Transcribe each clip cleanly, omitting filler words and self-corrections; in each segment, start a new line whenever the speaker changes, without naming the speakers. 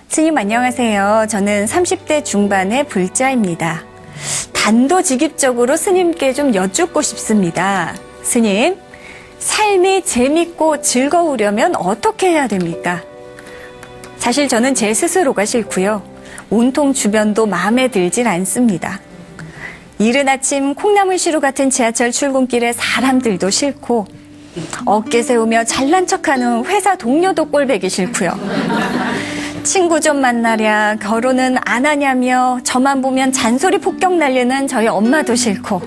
스님 안녕하세요. 저는 30대 중반의 불자입니다. 단도직입적으로 스님께 좀 여쭙고 싶습니다. 스님, 삶이 재밌고 즐거우려면 어떻게 해야 됩니까? 사실 저는 제 스스로가 싫고요. 온통 주변도 마음에 들질 않습니다. 이른 아침 콩나물시루 같은 지하철 출근길에 사람들도 싫고 어깨 세우며 잘난 척하는 회사 동료도 꼴보기 싫고요. 친구 좀 만나랴, 결혼은 안 하냐며 저만 보면 잔소리 폭격 날리는 저희 엄마도 싫고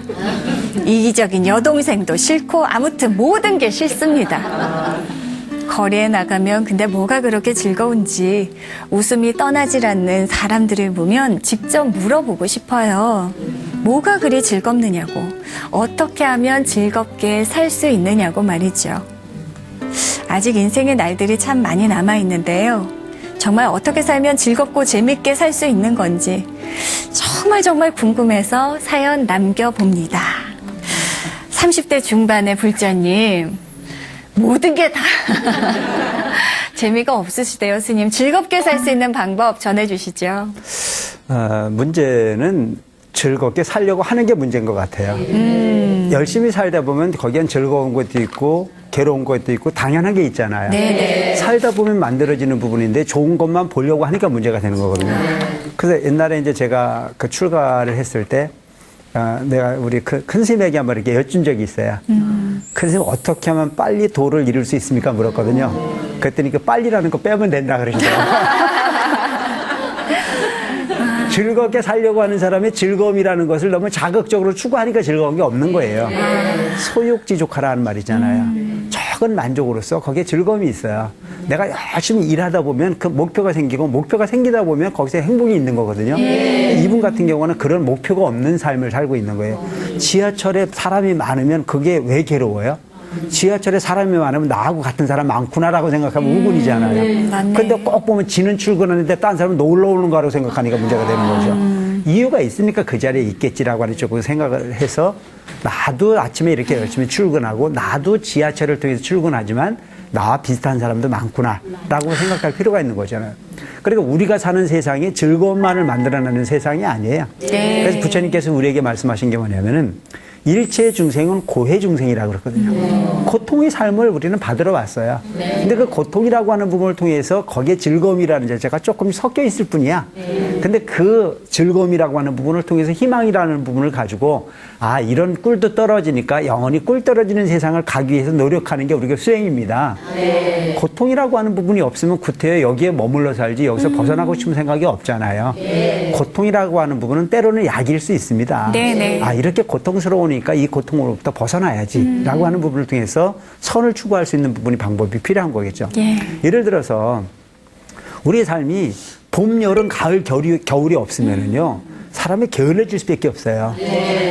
이기적인 여동생도 싫고 아무튼 모든 게 싫습니다. 거리에 나가면 근데 뭐가 그렇게 즐거운지 웃음이 떠나질 않는 사람들을 보면 직접 물어보고 싶어요. 뭐가 그리 즐겁느냐고, 어떻게 하면 즐겁게 살 수 있느냐고 말이죠. 아직 인생의 날들이 참 많이 남아있는데요. 정말 어떻게 살면 즐겁고 재밌게 살 수 있는 건지 정말 궁금해서 사연 남겨봅니다. 30대 중반의 불자님, 모든 게 다 재미가 없으시대요, 스님. 즐겁게 살 수 있는 방법 전해주시죠.
문제는 즐겁게 살려고 하는 게 문제인 것 같아요. 열심히 살다 보면 거기엔 즐거운 것도 있고 괴로운 것도 있고 당연한 게 있잖아요.
네네.
살다 보면 만들어지는 부분인데 좋은 것만 보려고 하니까 문제가 되는 거거든요. 그래서 옛날에 이제 제가 그 출가를 했을 때 내가 우리 큰 스님에게 한번 이렇게 여쭌 적이 있어요. 큰 스님 어떻게 하면 빨리 도를 이룰 수 있습니까? 물었거든요. 그랬더니 그 빨리라는 거 빼면 된다 그러시더라고요. 즐겁게 살려고 하는 사람이 즐거움이라는 것을 너무 자극적으로 추구하니까 즐거운 게 없는 거예요. 소욕지족하라는 말이잖아요. 적은 만족으로서 거기에 즐거움이 있어요. 내가 열심히 일하다 보면 그 목표가 생기고 목표가 생기다 보면 거기서 행복이 있는 거거든요. 이분 같은 경우는 그런 목표가 없는 삶을 살고 있는 거예요. 지하철에 사람이 많으면 그게 왜 괴로워요? 지하철에 사람이 많으면 나하고 같은 사람 많구나라고 생각하면 우군이잖아요. 근데 꼭 보면 지는 출근하는데 딴 사람은 놀러 오는 거라고 생각하니까 문제가 되는 거죠. 이유가 있으니까 그 자리에 있겠지라고 하는 쪽으로 생각을 해서 나도 아침에 이렇게 열심히 출근하고 나도 지하철을 통해서 출근하지만 나와 비슷한 사람도 많구나라고 생각할 필요가 있는 거잖아요. 그러니까 우리가 사는 세상이 즐거움만을 만들어내는 세상이 아니에요.
네.
그래서 부처님께서 우리에게 말씀하신 게 뭐냐면은 일체 중생은 고해 중생이라고 그러거든요. 고통의 삶을 우리는 받으러 왔어요. 근데 그 고통이라고 하는 부분을 통해서 거기에 즐거움이라는 자체가 조금 섞여 있을 뿐이야. 근데 그 즐거움이라고 하는 부분을 통해서 희망이라는 부분을 가지고 이런 꿀도 떨어지니까 영원히 꿀 떨어지는 세상을 가기 위해서 노력하는 게 우리가 수행입니다. 고통이라고 하는 부분이 없으면 구태여 여기에 머물러 살지 여기서 벗어나고 싶은 생각이 없잖아요. 고통이라고 하는 부분은 때로는 약일 수 있습니다. 이렇게 고통스러우니까 이 고통으로부터 벗어나야지 라고 하는 부분을 통해서 선을 추구할 수 있는 부분이 방법이 필요한 거겠죠. 예를 들어서 우리의 삶이 봄, 여름, 가을, 겨울이 없으면은요 사람이 게을러질 수밖에 없어요.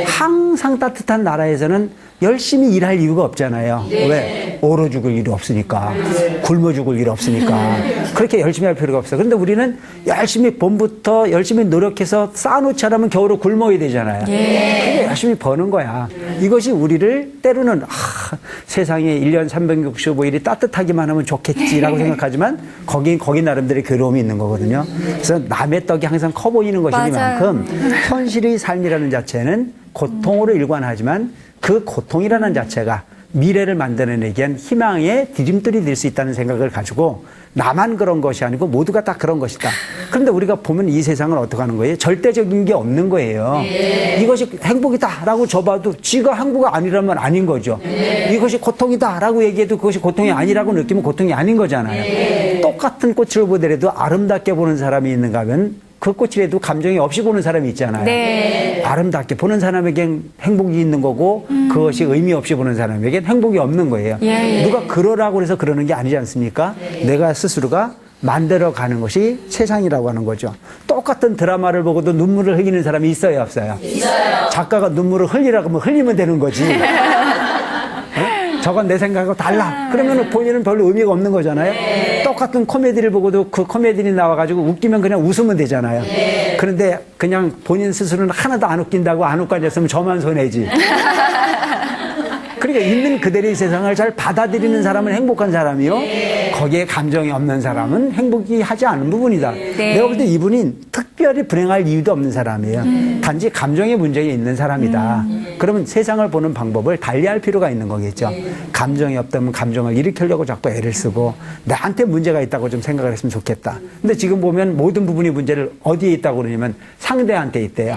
항상 따뜻한 나라에서는 열심히 일할 이유가 없잖아요. 왜? 얼어 죽을 일이 없으니까. 굶어 죽을 일이 없으니까. 그렇게 열심히 할 필요가 없어요. 그런데 우리는 열심히 봄부터 열심히 노력해서 쌓아놓지 않으면 겨울에 굶어야 되잖아요. 그게 열심히 버는 거야. 이것이 우리를 때로는 세상에 1년 365일이 따뜻하기만 하면 좋겠지라고 생각하지만 거기 나름대로의 괴로움이 있는 거거든요. 그래서 남의 떡이 항상 커 보이는 것이니만큼 현실의 삶이라는 자체는 고통으로 일관하지만 그 고통이라는 자체가 미래를 만들어내기 위한 희망의 디딤돌이 될 수 있다는 생각을 가지고 나만 그런 것이 아니고 모두가 다 그런 것이다. 그런데 우리가 보면 이 세상을 어떻게 하는 거예요? 절대적인 게 없는 거예요. 이것이 행복이다라고 줘봐도 지가 행복이 아니라면 아닌 거죠. 이것이 고통이다라고 얘기해도 그것이 고통이 아니라고 느끼면 고통이 아닌 거잖아요. 똑같은 꽃을 보더라도 아름답게 보는 사람이 있는가 하면 그 꽃이라도 감정이 없이 보는 사람이 있잖아요. 아름답게 보는 사람에겐 행복이 있는 거고 그것이 의미 없이 보는 사람에겐 행복이 없는 거예요. 누가 그러라고 해서 그러는 게 아니지 않습니까? 내가 스스로가 만들어가는 것이 세상이라고 하는 거죠. 똑같은 드라마를 보고도 눈물을 흘리는 사람이 있어요, 없어요? 있어요. 작가가 눈물을 흘리라고 하면 흘리면 되는 거지. 저건 내 생각하고 달라. 그러면 본인은 별로 의미가 없는 거잖아요. 똑같은 코미디를 보고도 그 코미디언이 나와가지고 웃기면 그냥 웃으면 되잖아요. 그런데 그냥 본인 스스로는 하나도 안 웃긴다고 안 웃겨졌으면 저만 손해지. 그러니까 있는 그대로의 세상을 잘 받아들이는 사람은 행복한 사람이요. 거기에 감정이 없는 사람은 행복이 하지 않은 부분이다. 내가 볼 때 이분이 특별히 불행할 이유도 없는 사람이에요. 단지 감정의 문제가 있는 사람이다. 그러면 세상을 보는 방법을 달리할 필요가 있는 거겠죠. 감정이 없다면 감정을 일으키려고 자꾸 애를 쓰고 나한테 문제가 있다고 좀 생각을 했으면 좋겠다. 근데 지금 보면 모든 부분이 문제를 어디에 있다고 그러냐면 상대한테 있대요.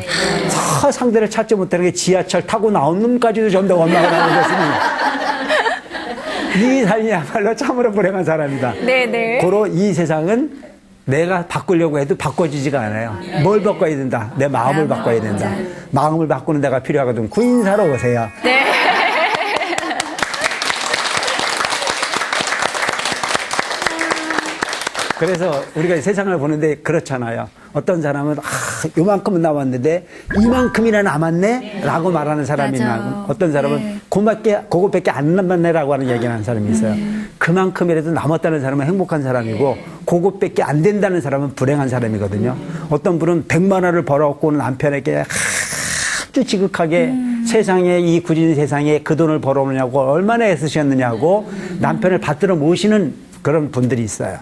저 상대를 찾지 못하는 게 지하철 타고 나온 놈까지도 전부 다 원망을 하는 것이니 이 삶이야말로 참으로 불행한 사람이다.
네네.
고로 이 세상은 내가 바꾸려고 해도 바꿔지지가 않아요. 뭘 바꿔야 된다? 내 마음을 바꿔야 된다. 마음을 바꾸는 데가 필요하거든. 구인사로 오세요.
네.
그래서 우리가 세상을 보는데 그렇잖아요. 어떤 사람은 요만큼은 남았는데 이만큼이나 남았네? 라고 말하는 사람이
맞아요.
나고 어떤 사람은 그것밖에 안 남았네 라고 하는 얘기를 하는 사람이 있어요. 그만큼이라도 남았다는 사람은 행복한 사람이고 그것밖에 안 된다는 사람은 불행한 사람이거든요. 어떤 분은 100만 원을 벌어갖고 남편에게 아주 지극하게 세상에 이 굳은 세상에 그 돈을 벌어오느냐고 얼마나 애쓰셨느냐고 남편을 받들어 모시는 그런 분들이 있어요.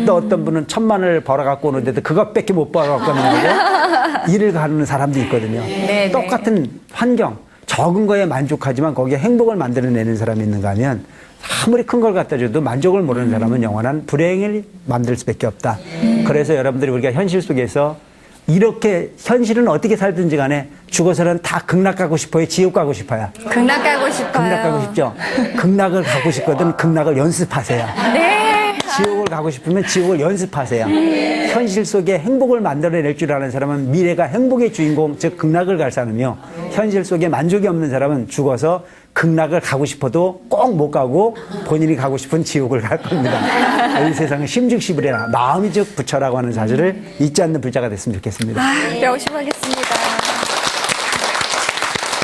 또 어떤 분은 1,000만 원을 벌어갖고 오는데도 그것밖에 못 벌어갖고 오느냐고 일을 가는 사람도 있거든요.
네,
똑같은 환경, 적은 거에 만족하지만 거기에 행복을 만들어내는 사람이 있는가 하면 아무리 큰 걸 갖다 줘도 만족을 모르는 사람은 영원한 불행을 만들 수밖에 없다. 그래서 여러분들이 우리가 현실 속에서 이렇게 현실은 어떻게 살든지 간에 죽어서는 다 극락 가고 싶어요? 지옥 가고 싶어요?
극락 가고 싶어요.
극락 가고 싶죠? 극락을 가고 싶거든 극락을 연습하세요.
네.
지옥을 가고 싶으면 지옥을 연습하세요. 현실 속에 행복을 만들어낼 줄 아는 사람은 미래가 행복의 주인공, 즉 극락을 갈 사람이요. 현실 속에 만족이 없는 사람은 죽어서 극락을 가고 싶어도 꼭 못 가고 본인이 가고 싶은 지옥을 갈 겁니다. 이 세상은 심즉시불해라. 마음이 즉 부처라고 하는 사실을 잊지 않는 불자가 됐으면 좋겠습니다.
명심하겠습니다.